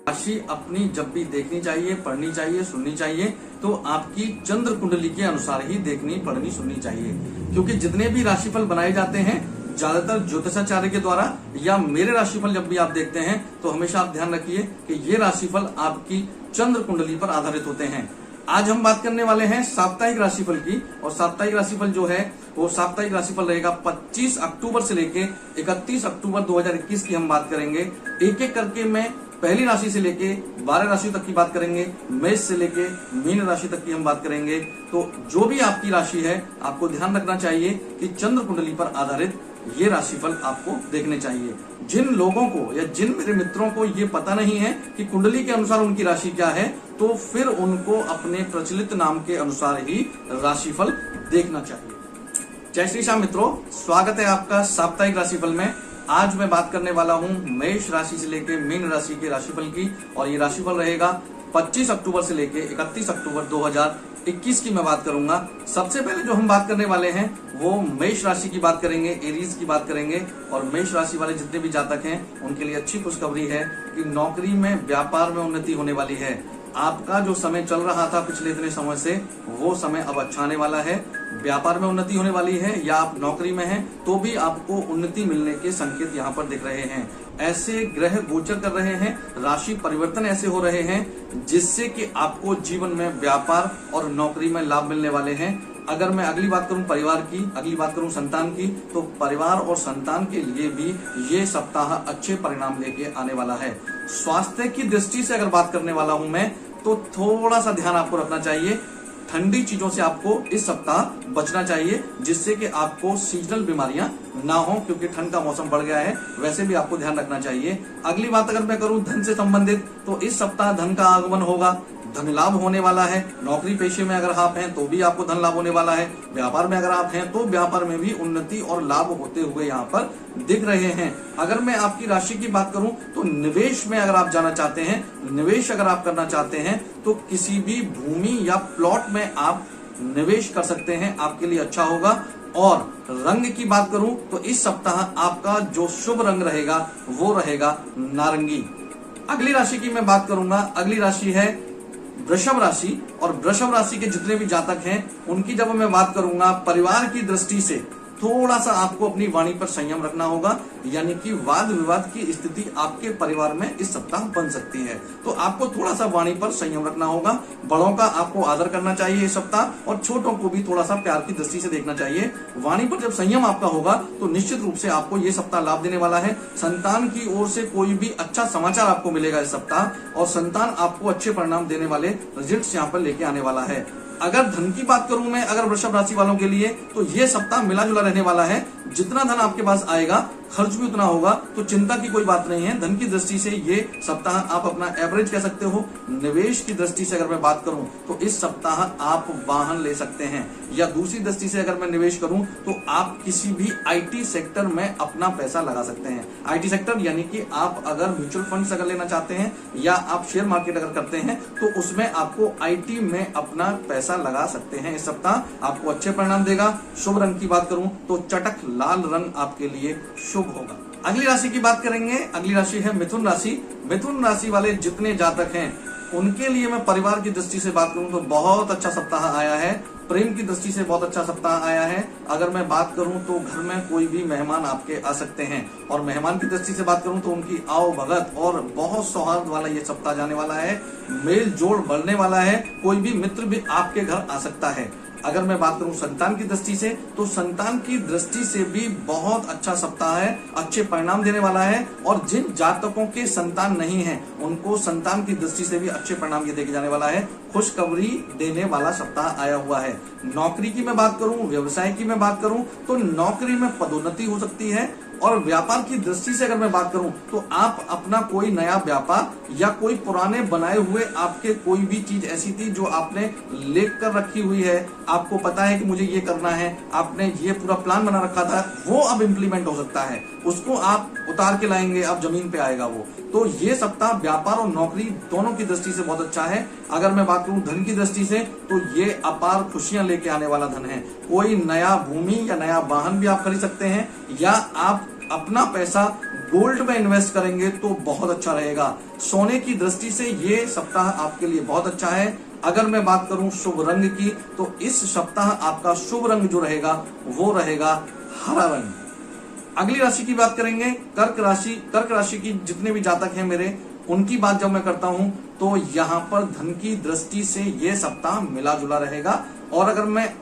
राशि अपनी जब भी देखनी चाहिए, पढ़नी चाहिए, सुननी चाहिए तो आपकी चंद्र कुंडली के अनुसार ही देखनी, पढ़नी, सुननी चाहिए। क्योंकि जितने भी राशिफल बनाए जाते हैं ज्यादातर ज्योतिषाचार्य के द्वारा या मेरे राशिफल जब भी आप देखते हैं तो हमेशा आप ध्यान रखिए कि ये राशिफल आपकी चंद्र कुंडली पर आधारित होते हैं। आज हम बात करने वाले हैं साप्ताहिक राशिफल की, और साप्ताहिक राशिफल जो है वो साप्ताहिक राशिफल रहेगा 25 अक्टूबर से लेके 31 अक्टूबर 2021 की हम बात करेंगे। एक एक करके मैं पहली राशि से लेके 12 राशि तक की बात करेंगे, मेष से लेके मीन राशि तक की हम बात करेंगे। तो जो भी आपकी राशि है आपको ध्यान रखना चाहिए कि चंद्र कुंडली पर आधारित ये राशिफल आपको देखने चाहिए। जिन लोगों को या जिन मेरे मित्रों को ये पता नहीं है कि कुंडली के अनुसार उनकी राशि क्या है, तो फिर उनको अपने प्रचलित नाम के अनुसार ही राशिफल देखना चाहिए। जय श्री श्याम मित्रों, स्वागत है आपका साप्ताहिक राशिफल में। आज मैं बात करने वाला हूं मेष राशि से लेकर मीन राशि के राशिफल की, और ये राशिफल रहेगा 25 अक्टूबर से लेकर 31 अक्टूबर 2021 की मैं बात करूंगा। सबसे पहले जो हम बात करने वाले हैं वो मेष राशि की बात करेंगे, एरीज की बात करेंगे। और मेष राशि वाले जितने भी जातक हैं उनके लिए अच्छी खुशखबरी है कि नौकरी में, व्यापार में उन्नति होने वाली है। आपका जो समय चल रहा था पिछले इतने समय से, वो समय अब अच्छा आने वाला है। व्यापार में उन्नति होने वाली है, या आप नौकरी में हैं तो भी आपको उन्नति मिलने के संकेत यहाँ पर दिख रहे हैं। ऐसे ग्रह गोचर कर रहे हैं, राशि परिवर्तन ऐसे हो रहे हैं जिससे कि आपको जीवन में व्यापार और नौकरी में लाभ मिलने वाले हैं। अगर मैं अगली बात करूं परिवार की, अगली बात करूं संतान की, तो परिवार और संतान के लिए भी ये सप्ताह अच्छे परिणाम लेके आने वाला है। स्वास्थ्य की दृष्टि से अगर बात करने वाला हूं मैं, तो थोड़ा सा ध्यान आपको रखना चाहिए। ठंडी चीजों से आपको इस सप्ताह बचना चाहिए, जिससे कि आपको सीजनल बीमारियां ना हो, क्योंकि ठंड का मौसम बढ़ गया है। वैसे भी आपको ध्यान रखना चाहिए। अगली बात अगर मैं करूं धन से संबंधित, तो इस सप्ताह धन का आगमन होगा, धन लाभ होने वाला है। नौकरी पेशे में अगर आप हैं तो भी आपको धन लाभ होने वाला है। व्यापार में अगर आप हैं तो व्यापार में भी उन्नति और लाभ होते हुए यहाँ पर दिख रहे हैं। अगर मैं आपकी राशि की बात करूं तो निवेश में अगर आप जाना चाहते हैं, निवेश अगर आप करना चाहते हैं, तो किसी भी भूमि या प्लॉट में आप निवेश कर सकते हैं, आपके लिए अच्छा होगा। और रंग की बात करूं तो इस सप्ताह आपका जो शुभ रंग रहेगा वो रहेगा नारंगी। अगली राशि की मैं बात करूंगा, अगली राशि है वृषभ राशि। और वृषभ राशि के जितने भी जातक हैं उनकी जब मैं बात करूंगा परिवार की दृष्टि से, थोड़ा सा आपको अपनी वाणी पर संयम रखना होगा, यानी कि वाद विवाद की स्थिति आपके परिवार में इस सप्ताह बन सकती है। तो आपको थोड़ा सा वाणी पर संयम रखना होगा। बड़ों का आपको आदर करना चाहिए इस सप्ताह, और छोटों को भी थोड़ा सा प्यार की दृष्टि से देखना चाहिए। वाणी पर जब संयम आपका होगा तो निश्चित रूप से आपको ये सप्ताह लाभ देने वाला है। संतान की ओर से कोई भी अच्छा समाचार आपको मिलेगा इस सप्ताह, और संतान आपको अच्छे परिणाम देने वाले रिजल्ट्स यहाँ पर लेके आने वाला है। अगर धन की बात करूं मैं, अगर वृषभ राशि वालों के लिए, तो ये सप्ताह मिला जुला रहने वाला है। जितना धन आपके पास आएगा खर्च भी उतना होगा, तो चिंता की कोई बात नहीं है। धन की दृष्टि से ये सप्ताह आप अपना एवरेज कह सकते हो। निवेश की दृष्टि से अगर मैं बात करूं तो इस सप्ताह आप वाहन ले सकते हैं, या दूसरी दृष्टि से अगर मैं निवेश करूं तो आप किसी भी आईटी सेक्टर में अपना पैसा लगा सकते हैं। आईटी सेक्टर यानी कि आप अगर म्यूचुअल फंड्स अगर लेना चाहते हैं, या आप शेयर मार्केट अगर करते हैं, तो उसमें आपको आईटी में अपना पैसा लगा सकते हैं। इस सप्ताह आपको अच्छे परिणाम देगा। शुभ रंग की बात करूं तो चटक लाल रंग आपके लिए शुभ होगा। अगली राशि की बात करेंगे, अगली राशि है मिथुन राशि। मिथुन राशि वाले जितने जातक हैं उनके लिए मैं परिवार की दृष्टि से बात करूं तो बहुत अच्छा सप्ताह आया है। प्रेम की दृष्टि से बहुत अच्छा सप्ताह आया है। अगर मैं बात करूं तो घर में कोई भी मेहमान आपके आ सकते हैं, और मेहमान की दृष्टि से बात करूं तो उनकी आओ भगत और बहुत सौहार्द वाला ये सप्ताह जाने वाला है। मेल जोड़ बढ़ने वाला है, कोई भी मित्र भी आपके घर आ सकता है। अगर मैं बात करूं संतान की दृष्टि से, तो संतान की दृष्टि से भी बहुत अच्छा सप्ताह है, अच्छे परिणाम देने वाला है। और जिन जातकों के संतान नहीं है उनको संतान की दृष्टि से भी अच्छे परिणाम ये देखे जाने वाला है। खुशखबरी देने वाला सप्ताह आया हुआ है। नौकरी की मैं बात करूं, व्यवसाय की मैं बात करूं, तो नौकरी में पदोन्नति हो सकती है। और व्यापार की दृष्टि से अगर मैं बात करूं तो आप अपना कोई नया व्यापार, या कोई पुराने बनाए हुए आपके कोई भी चीज ऐसी थी जो आपने लेख कर रखी हुई है, आपको पता है कि मुझे ये करना है, आपने ये पूरा प्लान बना रखा था, वो अब इम्प्लीमेंट हो सकता है। उसको आप उतार के लाएंगे, अब जमीन पे आएगा वो। तो ये सप्ताह व्यापार और नौकरी दोनों की दृष्टि से बहुत अच्छा है। अगर मैं बात करूं धन की दृष्टि से, तो ये अपार खुशियां लेके आने वाला धन है। कोई नया भूमि या नया वाहन भी आप खरीद सकते हैं, या आप अपना पैसा गोल्ड में इन्वेस्ट करेंगे तो बहुत अच्छा रहेगा। सोने की दृष्टि से ये सप्ताह आपके लिए बहुत अच्छा है। अगर मैं बात करूं शुभ रंग की, तो इस सप्ताह आपका शुभ रंग जो रहेगा वो रहेगा हरा रंग। अगली राशि की बात करेंगे कर्क राशि। कर्क राशि की जितने भी जातक हैं मेरे, उनकी बात जब मैं करता हूं तो यहाँ पर धन की दृष्टि से ये सप्ताह मिला जुला रहेगा। और अगर मैं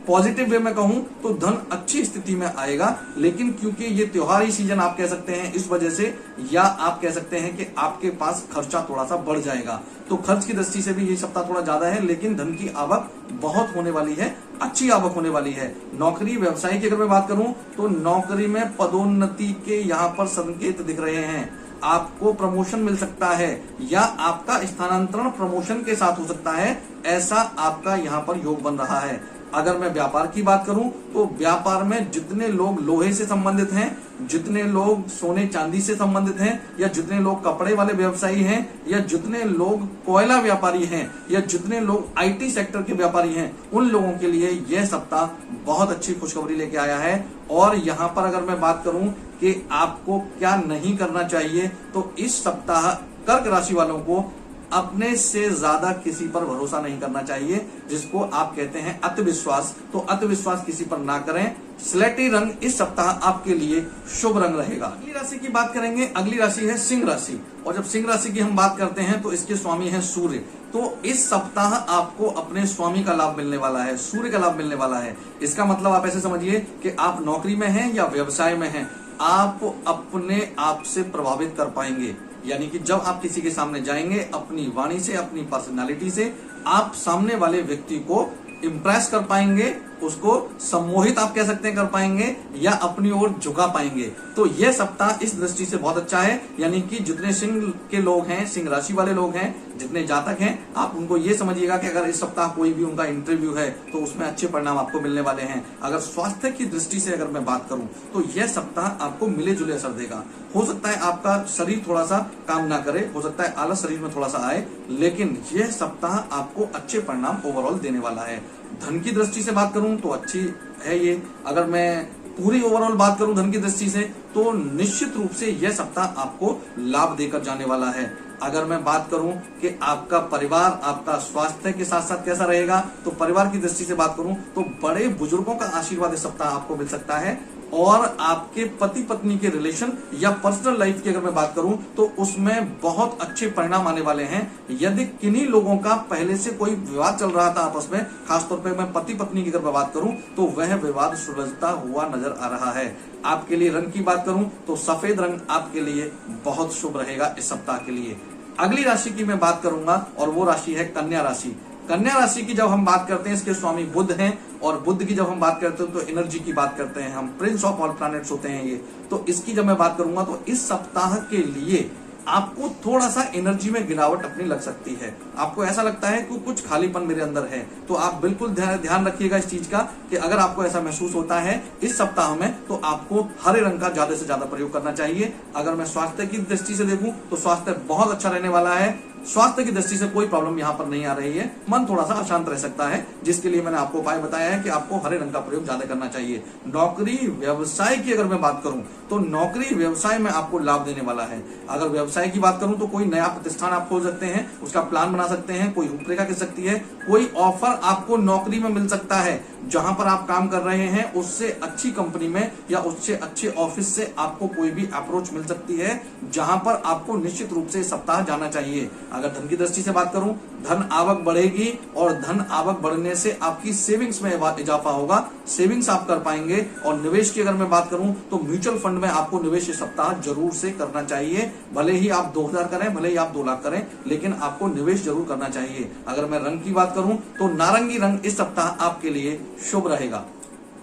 पॉजिटिव वे में कहूं तो धन अच्छी स्थिति में आएगा, लेकिन क्योंकि ये त्योहारी सीजन आप कह सकते हैं इस वजह से, या आप कह सकते हैं कि आपके पास खर्चा थोड़ा सा बढ़ जाएगा, तो खर्च की दृष्टि से भी ये सप्ताह थोड़ा ज्यादा है, लेकिन धन की आवक बहुत होने वाली है, अच्छी आवक होने वाली है। नौकरी व्यवसाय की अगर मैं बात करूं तो नौकरी में पदोन्नति के यहाँ पर संकेत दिख रहे हैं। आपको प्रमोशन मिल सकता है या आपका स्थानांतरण प्रमोशन के साथ हो सकता है, ऐसा आपका यहाँ पर योग बन रहा है। अगर मैं व्यापार की बात करूं तो व्यापार में जितने लोग लोहे से संबंधित हैं, जितने लोग सोने चांदी से संबंधित हैं, या जितने लोग कपड़े वाले व्यवसायी हैं, या जितने लोग कोयला व्यापारी हैं, या जितने लोग आईटी सेक्टर के व्यापारी हैं, उन लोगों के लिए यह सप्ताह बहुत अच्छी खुशखबरी लेके आया है। और यहाँ पर अगर मैं बात करूं कि आपको क्या नहीं करना चाहिए, तो इस सप्ताह कर्क राशि वालों को अपने से ज्यादा किसी पर भरोसा नहीं करना चाहिए, जिसको आप कहते हैं अतिविश्वास। तो अतिविश्वास किसी पर ना करें। स्लेटी रंग इस सप्ताह आपके लिए शुभ रंग रहेगा। अगली राशि की बात करेंगे। अगली राशि है सिंह राशि, और जब सिंह राशि की हम बात करते हैं तो इसके स्वामी है सूर्य। तो इस सप्ताह आपको अपने स्वामी का लाभ मिलने वाला है, सूर्य का लाभ मिलने वाला है। इसका मतलब आप ऐसे समझिए कि आप नौकरी में हैं या व्यवसाय में हैं, आप अपने आप से प्रभावित कर पाएंगे। यानी कि जब आप किसी के सामने जाएंगे, अपनी वाणी से, अपनी पर्सनालिटी से आप सामने वाले व्यक्ति को इम्प्रेस कर पाएंगे, उसको सम्मोहित आप कह सकते हैं कर पाएंगे, या अपनी ओर झुका पाएंगे। तो यह सप्ताह इस दृष्टि से बहुत अच्छा है। यानी कि जितने सिंह के लोग हैं, सिंह राशि वाले लोग हैं, जितने जातक हैं, आप उनको ये समझिएगा कि अगर इस सप्ताह कोई भी उनका इंटरव्यू है तो उसमें अच्छे परिणाम आपको मिलने वाले हैं। अगर स्वास्थ्य की दृष्टि से अगर मैं बात करूं तो यह सप्ताह आपको मिले जुले असर देगा। हो सकता है आपका शरीर थोड़ा सा काम ना करे, हो सकता है आलस शरीर में थोड़ा सा आए, लेकिन यह सप्ताह आपको अच्छे परिणाम ओवरऑल देने वाला है। धन की दृष्टि से बात करूं तो अच्छी है ये। अगर मैं पूरी ओवरऑल बात करूं धन की दृष्टि से, तो निश्चित रूप से यह सप्ताह आपको लाभ देकर जाने वाला है। अगर मैं बात करूं कि आपका परिवार, आपका स्वास्थ्य के साथ साथ कैसा रहेगा, तो परिवार की दृष्टि से बात करूं तो बड़े बुजुर्गों का आशीर्वाद इस सप्ताह आपको मिल सकता है। और आपके पति पत्नी के रिलेशन या पर्सनल लाइफ की अगर मैं बात करूं तो उसमें बहुत अच्छे परिणाम आने वाले हैं। यदि किन्हीं लोगों का पहले से कोई विवाद चल रहा था आपस में, खासतौर पे मैं पति पत्नी की अगर मैं बात करूं तो वह विवाद सुलझता हुआ नजर आ रहा है। आपके लिए रंग की बात करूं तो सफेद रंग आपके लिए बहुत शुभ रहेगा इस सप्ताह के लिए। अगली राशि की मैं बात करूंगा और वो राशि है कन्या राशि। कन्या राशि की जब हम बात करते हैं, इसके स्वामी बुध हैं, और बुध की जब हम बात करते हैं तो एनर्जी की बात करते हैं हम, प्रिंस ऑफ ऑल प्लैनेट्स होते हैं ये। तो इसकी जब मैं बात करूंगा तो इस सप्ताह के लिए आपको थोड़ा सा एनर्जी में गिरावट अपनी लग सकती है। आपको ऐसा लगता है कि कुछ खालीपन मेरे अंदर है, तो आप बिल्कुल ध्यान रखिएगा इस चीज का कि अगर आपको ऐसा महसूस होता है इस सप्ताह में, तो आपको हरे रंग का ज्यादा से ज्यादा प्रयोग करना चाहिए। अगर मैं स्वास्थ्य की दृष्टि से देखूं तो स्वास्थ्य बहुत अच्छा रहने वाला है। स्वास्थ्य की दृष्टि से कोई प्रॉब्लम यहाँ पर नहीं आ रही है। मन थोड़ा सा अशांत रह सकता है, जिसके लिए मैंने आपको उपाय बताया है कि आपको हरे रंग का प्रयोग ज्यादा करना चाहिए। नौकरी व्यवसाय की अगर मैं बात करूं तो नौकरी व्यवसाय में आपको लाभ देने वाला है। अगर व्यवसाय की बात करूं तो कोई नया प्रतिष्ठान आप खोल सकते हैं, उसका प्लान बना सकते हैं, कोई रूपरेखा कर सकती है, कोई ऑफर आपको नौकरी में मिल सकता है। जहां पर आप काम कर रहे हैं उससे अच्छी कंपनी में या उससे अच्छे ऑफिस से आपको कोई भी अप्रोच मिल सकती है, जहां पर आपको निश्चित रूप से सप्ताह जाना चाहिए। अगर धन की दृष्टि से बात करूं, धन आवक बढ़ेगी, और धन आवक बढ़ने से आपकी सेविंग्स में इजाफा होगा, सेविंग्स आप कर पाएंगे। और निवेश की अगर मैं बात करूं तो म्यूचुअल फंड में आपको निवेश इस सप्ताह जरूर से करना चाहिए। भले ही आप 2000 करें, भले ही आप 2 लाख करें, लेकिन आपको निवेश जरूर करना चाहिए। अगर मैं रंग की बात करूं तो नारंगी रंग इस सप्ताह आपके लिए शुभ रहेगा।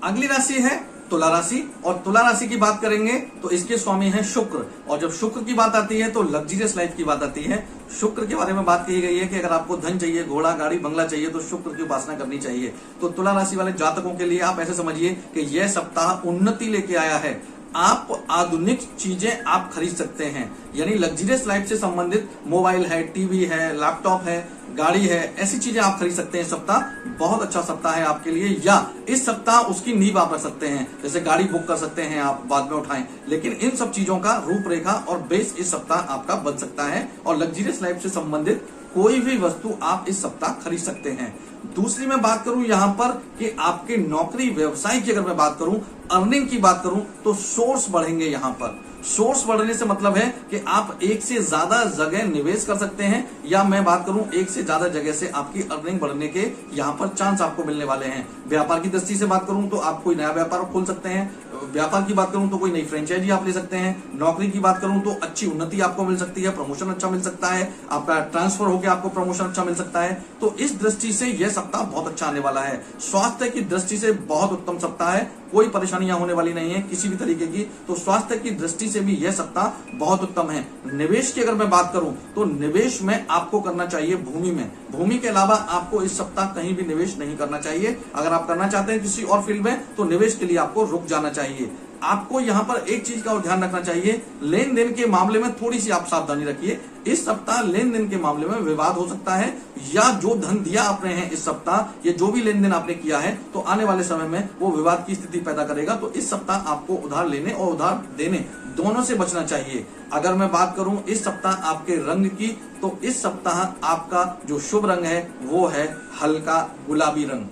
अगली राशि है तुला राशि, और तुला राशि की बात करेंगे तो इसके स्वामी है शुक्र। और जब शुक्र की बात आती है तो लग्जरियस लाइफ की बात आती है। शुक्र के बारे में बात की गई है कि अगर आपको धन चाहिए, घोड़ा गाड़ी बंगला चाहिए, तो शुक्र की उपासना करनी चाहिए। तो तुला राशि वाले जातकों के लिए आप ऐसे समझिए कि यह सप्ताह उन्नति लेके आया है। आप आधुनिक चीजें आप खरीद सकते हैं, यानी लग्जरियस लाइफ से संबंधित मोबाइल है, टीवी है, लैपटॉप है, गाड़ी है, ऐसी चीजें आप खरीद सकते हैं। सप्ताह बहुत अच्छा सप्ताह है आपके लिए, या इस सप्ताह उसकी नींव आप रख सकते हैं। जैसे गाड़ी बुक कर सकते हैं आप, बाद में उठाएं, लेकिन इन सब चीजों का रूपरेखा और बेस इस सप्ताह आपका बन सकता है और लग्जरियस लाइफ से संबंधित कोई भी वस्तु आप इस सप्ताह खरीद सकते हैं। दूसरी मैं बात करूं यहां पर कि आपके नौकरी व्यवसाय की अगर मैं बात करूं, अर्निंग की बात करूं, तो सोर्स बढ़ेंगे। यहां पर सोर्स बढ़ने से मतलब है कि आप एक से ज्यादा जगह निवेश कर सकते हैं, या मैं बात करूं एक से ज्यादा जगह से आपकी अर्निंग बढ़ने के यहां पर चांस आपको मिलने वाले हैं। व्यापार की दृष्टि से बात करूं तो आप कोई नया व्यापार खोल सकते हैं। व्यापार की बात करूं तो कोई नई फ्रेंचाइजी आप ले सकते हैं। नौकरी की बात करूं तो अच्छी उन्नति आपको मिल सकती है, प्रमोशन अच्छा मिल सकता है, आपका ट्रांसफर होकर आपको प्रमोशन अच्छा मिल सकता है। तो इस दृष्टि से यह सप्ताह बहुत अच्छा आने वाला है। स्वास्थ्य की दृष्टि से बहुत उत्तम सप्ताह है, कोई परेशानियां होने वाली नहीं है किसी भी तरीके की। तो स्वास्थ्य की दृष्टि से भी यह सप्ताह बहुत उत्तम है। निवेश की अगर मैं बात करूं तो निवेश में आपको करना चाहिए भूमि में। भूमि के अलावा आपको इस सप्ताह कहीं भी निवेश नहीं करना चाहिए। अगर आप करना चाहते हैं किसी और फील्ड में तो निवेश के लिए आपको रुक जाना चाहिए। आपको यहां पर एक चीज का और ध्यान रखना चाहिए, लेन देन के मामले में थोड़ी सी आप सावधानी रखिए। इस सप्ताह लेन देन के मामले में विवाद हो सकता है, या जो धन दिया आपने है इस सप्ताह, ये जो भी लेन देन आपने किया है तो आने वाले समय में वो विवाद की स्थिति पैदा करेगा। तो इस सप्ताह आपको उधार लेने और उधार देने दोनों से बचना चाहिए। अगर मैं बात करूं इस सप्ताह आपके रंग की, तो इस सप्ताह आपका जो शुभ रंग है वो है हल्का गुलाबी रंग।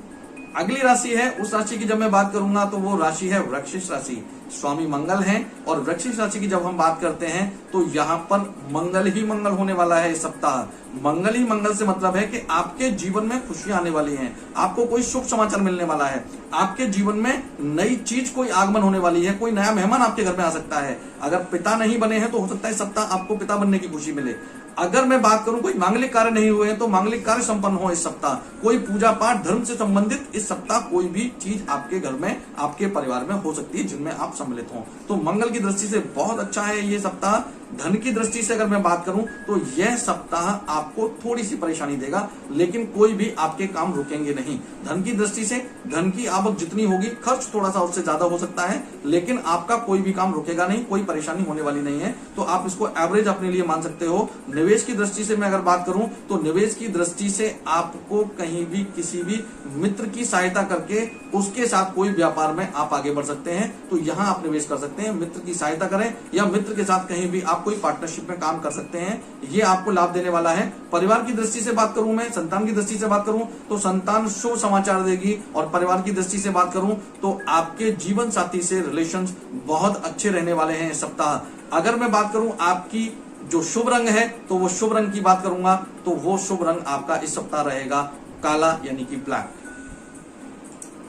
अगली राशि है, उस राशि की जब मैं बात करूंगा तो वो राशि है वृश्चिक राशि। स्वामी मंगल हैं, और वृश्चिक राशि की जब हम बात करते हैं तो यहाँ पर मंगल ही मंगल होने वाला है इस सप्ताह। मंगल ही मंगल से मतलब है कि आपके जीवन में खुशियां आने वाली हैं, आपको कोई शुभ समाचार मिलने वाला है, आपके जीवन में नई चीज कोई आगमन होने वाली है, कोई नया मेहमान आपके घर में आ सकता है। अगर पिता नहीं बने हैं तो हो सकता है इस सप्ताह आपको पिता बनने की खुशी मिले। अगर मैं बात करूं कोई मांगलिक कार्य नहीं हुए हैं तो मांगलिक कार्य संपन्न हो इस सप्ताह। कोई पूजा पाठ धर्म से संबंधित इस सप्ताह कोई भी चीज आपके घर में, आपके परिवार में हो सकती है जिनमें आप सम्मिलित हो। तो मंगल की दृष्टि से बहुत अच्छा है ये सप्ताह। धन की दृष्टि से अगर मैं बात करूं तो यह सप्ताह आपको थोड़ी सी परेशानी देगा, लेकिन कोई भी आपके काम रुकेंगे नहीं। धन की दृष्टि से धन की आवक जितनी होगी, खर्च थोड़ा सा उससे ज्यादा हो सकता है, लेकिन आपका कोई भी काम रुकेगा नहीं, कोई परेशानी होने वाली नहीं है। तो आप इसको एवरेज अपने लिए मान सकते हो। निवेश की दृष्टि से मैं अगर बात करूं तो निवेश की दृष्टि से आपको कहीं भी किसी भी मित्र की सहायता करके उसके साथ कोई व्यापार में आप आगे बढ़ सकते हैं। तो यहां आप निवेश कर सकते हैं, मित्र की सहायता करें या मित्र के साथ कहीं भी आप कोई पार्टनरशिप में काम कर सकते हैं, ये आपको लाभ देने वाला है। परिवार की दृष्टि से बात करूं, मैं संतान की दृष्टि से बात करूं तो संतान शुभ समाचार देगी, और परिवार की दृष्टि से बात करूं तो आपके जीवन साथी से रिलेशंस बहुत अच्छे रहने वाले हैं इस सप्ताह। अगर मैं बात करूं आपकी जो शुभ रंग है तो वो शुभ रंग की बात करूंगा तो वो शुभ रंग आपका इस सप्ताह रहेगा काला, यानी कि ब्लैक।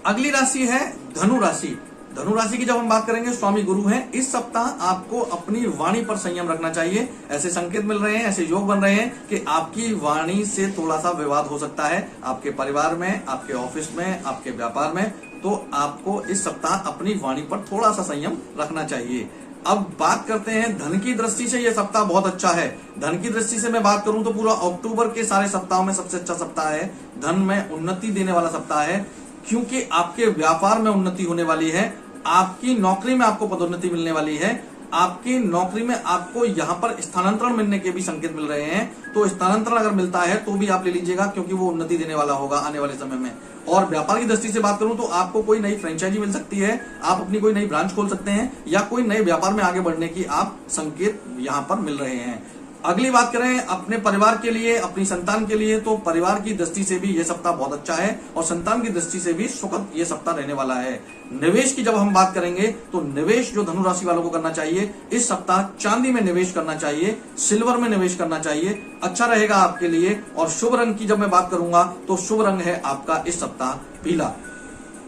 अगली राशि है धनु राशि। धनु राशि की जब हम बात करेंगे, स्वामी गुरु हैं। इस सप्ताह आपको अपनी वाणी पर संयम रखना चाहिए। ऐसे संकेत मिल रहे हैं, ऐसे योग बन रहे हैं कि आपकी वाणी से थोड़ा सा विवाद हो सकता है आपके परिवार में, आपके ऑफिस में, आपके व्यापार में। तो आपको इस सप्ताह अपनी वाणी पर थोड़ा सा संयम रखना चाहिए। अब बात करते हैं धन की दृष्टि से यह सप्ताह बहुत अच्छा है। धन की दृष्टि से मैं बात करूं तो पूरा अक्टूबर के सारे सप्ताहों में सबसे अच्छा सप्ताह है। धन में उन्नति देने वाला सप्ताह है, क्योंकि आपके व्यापार में उन्नति होने वाली है, आपकी नौकरी में आपको पदोन्नति मिलने वाली है, आपकी नौकरी में आपको यहाँ पर स्थानांतरण मिलने के भी संकेत मिल रहे हैं। तो स्थानांतरण अगर मिलता है तो भी आप ले लीजिएगा, क्योंकि वो उन्नति देने वाला होगा आने वाले समय में। और व्यापार की दृष्टि से बात करूं तो आपको कोई नई फ्रेंचाइजी मिल सकती है, आप अपनी कोई नई ब्रांच खोल सकते हैं, या कोई नए व्यापार में आगे बढ़ने की आप संकेत यहाँ पर मिल रहे हैं। अगली बात करें अपने परिवार के लिए, अपनी संतान के लिए, तो परिवार की दृष्टि से भी यह सप्ताह बहुत अच्छा है, और संतान की दृष्टि से भी सुखद ये सप्ताह रहने वाला है। निवेश की जब हम बात करेंगे तो निवेश जो धनु राशि वालों को करना चाहिए इस सप्ताह, चांदी में निवेश करना चाहिए, सिल्वर में निवेश करना चाहिए, अच्छा रहेगा आपके लिए। और शुभ रंग की जब मैं बात करूंगा तो शुभ रंग है आपका इस सप्ताह पीला।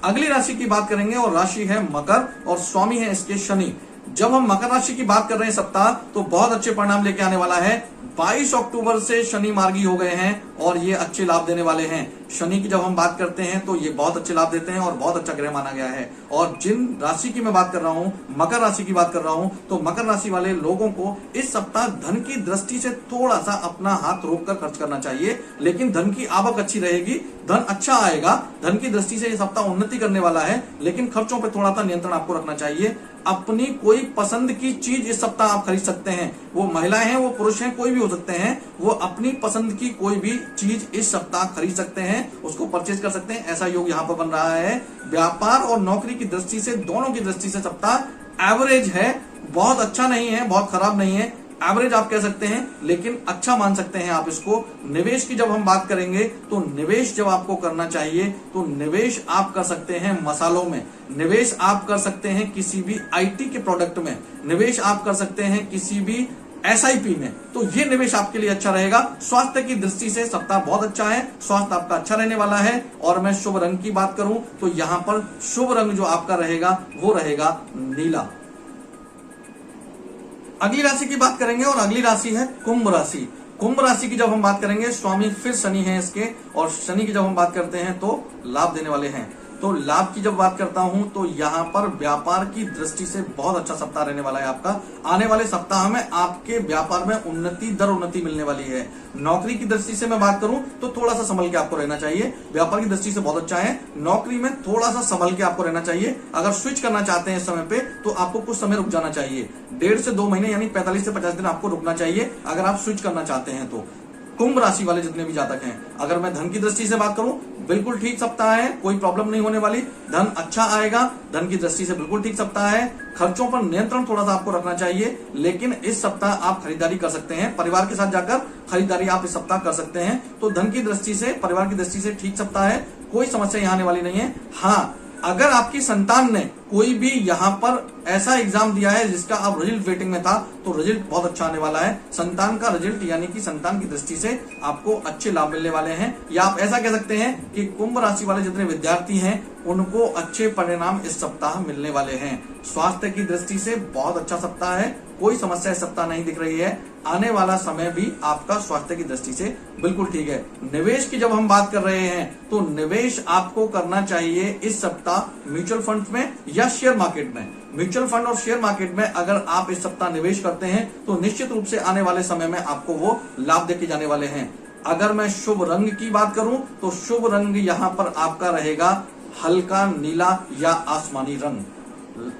अगली राशि की बात करेंगे और राशि है मकर, और स्वामी है इसके शनि। जब हम मकर राशि की बात कर रहे हैं सप्ताह, तो बहुत अच्छे परिणाम लेके आने वाला है। 22 अक्टूबर से शनि मार्गी हो गए हैं और ये अच्छे लाभ देने वाले हैं। शनि की जब हम बात करते हैं तो ये बहुत अच्छे लाभ देते हैं और बहुत अच्छा ग्रह माना गया है। और जिन राशि की मैं बात कर रहा हूं, मकर राशि की बात कर रहा हूं, तो मकर राशि वाले लोगों को इस सप्ताह धन की दृष्टि से थोड़ा सा अपना हाथ रोककर खर्च करना चाहिए, लेकिन धन की आवक अच्छी रहेगी, धन अच्छा आएगा। धन की दृष्टि से ये सप्ताह उन्नति करने वाला है, लेकिन खर्चों पर थोड़ा सा नियंत्रण आपको रखना चाहिए। अपनी कोई पसंद की चीज इस सप्ताह आप खरीद सकते हैं। वो महिलाएं हैं, वो पुरुष हैं, कोई भी हो सकते हैं, वो अपनी पसंद की कोई भी चीज इस सप्ताह खरीद सकते हैं, उसको परचेज कर सकते हैं। ऐसा योग यहाँ पर बन रहा है। व्यापार और नौकरी की दृष्टि से, दोनों की दृष्टि से सप्ताह एवरेज है, बहुत अच्छा नहीं है, बहुत खराब नहीं है, एवरेज आप कह सकते हैं, लेकिन अच्छा मान सकते हैं आप इसको। निवेश की जब हम बात करेंगे तो निवेश जब आपको करना चाहिए तो निवेश आप कर सकते हैं मसालों में, निवेश आप कर सकते हैं किसी भी आईटी के प्रोडक्ट में, निवेश आप कर सकते हैं किसी भी एसआईपी में, तो ये निवेश आपके लिए अच्छा रहेगा। स्वास्थ्य की दृष्टि से सप्ताह बहुत अच्छा है, स्वास्थ्य आपका अच्छा रहने वाला है। और मैं शुभ रंग की बात करूं तो यहां पर शुभ रंग जो आपका रहेगा वो रहेगा नीला। अगली राशि की बात करेंगे और अगली राशि है कुंभ राशि। कुंभ राशि की जब हम बात करेंगे, स्वामी फिर शनि है इसके, और शनि की जब हम बात करते हैं तो लाभ देने वाले हैं। तो लाभ की जब बात करता हूं तो यहाँ पर व्यापार की दृष्टि से बहुत अच्छा सप्ताह रहने वाला है आपका। आने वाले सप्ताह में आपके व्यापार में उन्नति मिलने वाली है। नौकरी की दृष्टि से मैं बात करूं तो थोड़ा सा संभल के आपको रहना चाहिए। व्यापार की दृष्टि से बहुत अच्छा है, नौकरी में थोड़ा सा संभल के आपको रहना चाहिए। अगर स्विच करना चाहते हैं इस समय पे तो आपको कुछ समय रुक जाना चाहिए, 1.5 से 2 महीने यानी 45 से 50 दिन आपको रुकना चाहिए अगर आप स्विच करना चाहते हैं तो। कुंभ राशि वाले जितने भी जातक हैं, अगर मैं धन की दृष्टि से बात करूं, बिल्कुल ठीक सप्ताह है, कोई प्रॉब्लम नहीं होने वाली, धन अच्छा आएगा, धन की दृष्टि से बिल्कुल ठीक सप्ताह है। खर्चों पर नियंत्रण थोड़ा सा आपको रखना चाहिए, लेकिन इस सप्ताह आप खरीदारी कर सकते हैं, परिवार के साथ जाकर खरीदारी आप इस सप्ताह कर सकते हैं। तो धन की दृष्टि से, परिवार की दृष्टि से ठीक सप्ताह है, कोई समस्या यहाँ आने वाली नहीं है। हाँ, अगर आपकी संतान ने कोई भी यहाँ पर ऐसा एग्जाम दिया है जिसका अब रिजल्ट वेटिंग में था, तो रिजल्ट बहुत अच्छा आने वाला है। संतान का रिजल्ट यानी कि संतान की दृष्टि से आपको अच्छे लाभ मिलने वाले हैं। या आप ऐसा कह सकते हैं कि कुंभ राशि वाले जितने विद्यार्थी हैं उनको अच्छे परिणाम इस सप्ताह मिलने वाले हैं। स्वास्थ्य की दृष्टि से बहुत अच्छा सप्ताह है, कोई समस्या इस सप्ताह नहीं दिख रही है। आने वाला समय भी आपका स्वास्थ्य की दृष्टि से बिल्कुल ठीक है। निवेश की जब हम बात कर रहे हैं तो निवेश आपको करना चाहिए इस सप्ताह म्यूचुअल फंड में या शेयर मार्केट में। म्यूचुअल फंड और शेयर मार्केट में अगर आप इस सप्ताह निवेश करते हैं तो निश्चित रूप से आने वाले समय में आपको वो लाभ देके जाने वाले हैं। अगर मैं शुभ रंग की बात करूं तो शुभ रंग यहाँ पर आपका रहेगा हल्का नीला या आसमानी रंग।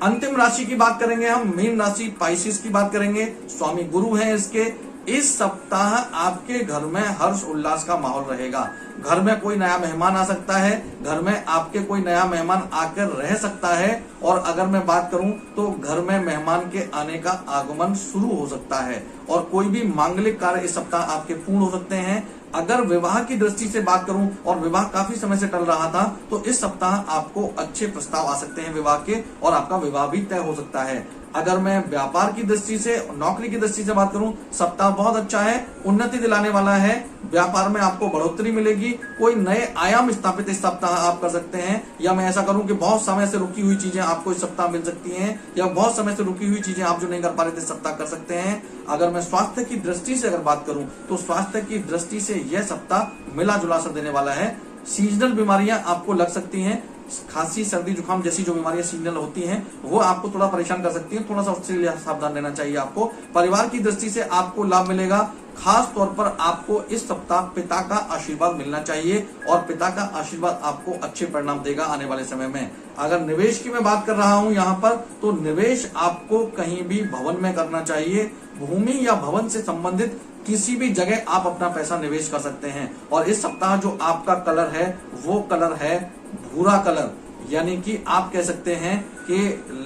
अंतिम राशि की बात करेंगे हम, मीन राशि, पाइसिस की बात करेंगे। स्वामी गुरु हैं इसके। इस सप्ताह आपके घर में हर्ष उल्लास का माहौल रहेगा। घर में कोई नया मेहमान आ सकता है, घर में आपके कोई नया मेहमान आकर रह सकता है। और अगर मैं बात करूं तो घर में मेहमान के आने का आगमन शुरू हो सकता है और कोई भी मांगलिक कार्य इस सप्ताह आपके पूर्ण हो सकते हैं। अगर विवाह की दृष्टि से बात करूं और विवाह काफी समय से टल रहा था तो इस सप्ताह आपको अच्छे प्रस्ताव आ सकते हैं विवाह के, और आपका विवाह भी तय हो सकता है। अगर मैं व्यापार की दृष्टि से, नौकरी की दृष्टि से बात करूं, सप्ताह बहुत अच्छा है, उन्नति दिलाने वाला है। व्यापार में आपको बढ़ोतरी मिलेगी, कोई नए आयाम स्थापित इस सप्ताह आप कर सकते हैं। या मैं ऐसा करूं कि बहुत समय से रुकी हुई चीजें आपको इस सप्ताह मिल सकती हैं, या बहुत समय से रुकी हुई चीजें आप जो नहीं कर पा रहे थे इस सप्ताह कर सकते हैं। अगर मैं स्वास्थ्य की दृष्टि से अगर बात करूं तो स्वास्थ्य की दृष्टि से यह सप्ताह मिला जुला असर देने वाला है। सीजनल बीमारियां आपको लग सकती हैं, खांसी, सर्दी, जुकाम जैसी जो बीमारियां सीजनल होती हैं वो आपको थोड़ा परेशान कर सकती हैं, थोड़ा सा उससे लिए सावधान रहना चाहिए आपको। परिवार की दृष्टि से आपको लाभ मिलेगा। खास तौर पर आपको इस सप्ताह पिता का आशीर्वाद मिलना चाहिए और पिता का आशीर्वाद आपको अच्छे परिणाम देगा आने वाले समय में। अगर निवेश की मैं बात कर रहा हूं यहाँ पर, तो निवेश आपको कहीं भी भवन में करना चाहिए। भूमि या भवन से संबंधित किसी भी जगह आप अपना पैसा निवेश कर सकते हैं। और इस सप्ताह जो आपका कलर है वो कलर है भूरा कलर, यानी कि आप कह सकते हैं कि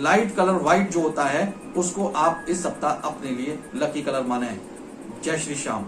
लाइट कलर व्हाइट जो होता है उसको आप इस सप्ताह अपने लिए लकी कलर माने। जय श्री श्याम।